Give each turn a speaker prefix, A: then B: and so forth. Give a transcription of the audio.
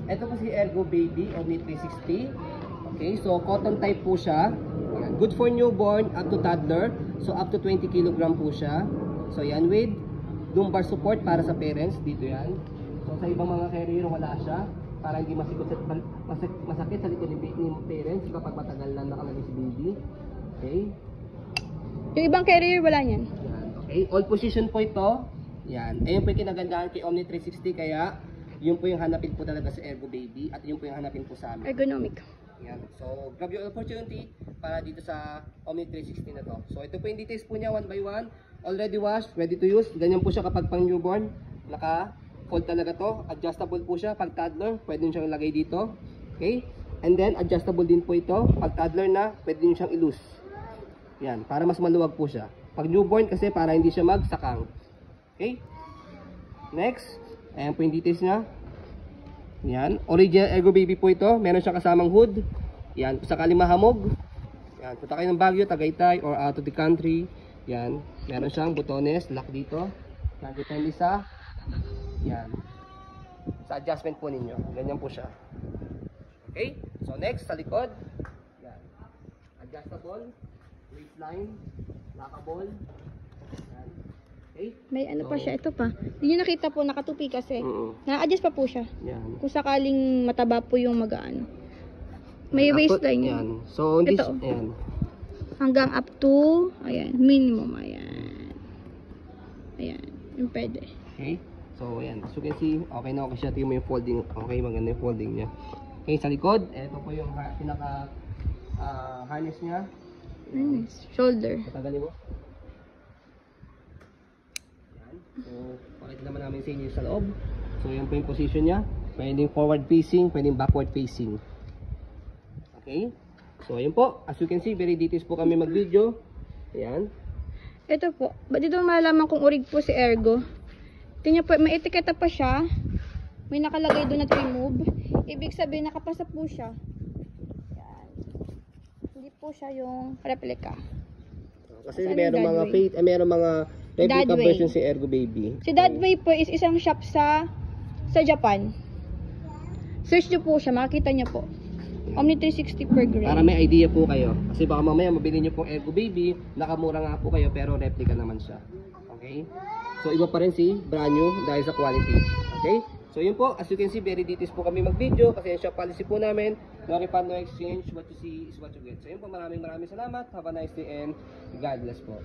A: ito po si Ergo Baby Omni 360. Okay, so cotton type po siya. Yan. Good for newborn up to toddler. So up to 20 kg po siya. So yan, with lumbar support para sa parents. Dito yan. So sa ibang mga carrier wala siya. Para hindi masakit sa likod ni parents kapag matagal na nakalagay si baby. Okay.
B: Yung ibang carrier wala niyan.
A: Yan. Okay, all position po ito. Yan. Ayun po yung kinagandahan kay Omni 360, kaya yun po yung hanapin po talaga sa Ergo Baby at yun po yung hanapin po sa amin.
B: Ergonomic.
A: Yan. So, grab your opportunity para dito sa Omni 360 na to. So, ito po yung details po niya, one by one. Already washed, ready to use. Ganyan po siya kapag pang newborn. Naka-fold talaga to. Adjustable po siya. Pag toddler, pwede nyo siyang ilagay dito. Okay? And then, adjustable din po ito. Pag toddler na, pwede nyo siyang i-loose. Yan. Para mas maluwag po siya. Pag newborn kasi, para hindi siya magsakang. Okay? Next. Ayan po yung details niya. Yan. Original Ergo Baby po ito. Meron siyang kasamang hood. Yan. Kung sakaling mahamog. Yan. Punta kayo ng Baguio, Tagaytay, or out of the country. Yan. Meron siyang butones. Lock dito. Yan. Depende sa. Yan. Sa adjustment po ninyo. Ganyan po siya. Okay? So next, sa likod. Yan. Adjustable. Waistline. Lockable. Yan. Okay?
B: May ano pa siya, ito pa. Hindi nyo nakita po, nakatupi kasi. Na-adjust pa po siya.
A: Yan.
B: Kung sakaling mataba po yung mag-ano. May waistline yun.
A: Yan. So, this,
B: Ito.
A: yan.
B: Hanggang up to, ayan, minimum, ayan. Ayan, yung pwede.
A: Okay? So, ayan. As you can see, okay na okay siya. Tingnan mo yung folding. Okay, maganda yung folding niya. Okay, sa likod, ito po yung pinaka harness niya.
B: Shoulder.
A: Patagalin mo. So, pakita naman namin sa inyo sa loob. So, yan po yung position niya. Pwedeng forward facing, pwedeng backward facing. Okay? So, ayun po. As you can see, very details po kami mag-video. Ayan.
B: Ito po. Ba't dito malalaman kung urig po si Ergo? Tingnan po, may etiketa pa siya. May nakalagay doon na remove. Ibig sabihin, nakapasa po siya. Ayan. Hindi po siya yung replica.
A: Kasi meron mga fake, meron mga replica version si Ergo Baby.
B: Si Dadway po is isang shop sa Japan. Search nyo po siya, makikita nyo po. Omni 360 per grade.
A: Para may idea po kayo. Kasi baka mamaya mabili nyo pong Ergo Baby, nakamura nga po kayo pero replica naman siya. Okay? So iba pa rin si brand new dahil sa quality. Okay? So yun po, as you can see, very details po kami mag-video kasi yung shop policy po namin, no refund, no exchange, what you see is what you get. So yun po, maraming salamat. Have a nice day and God bless po.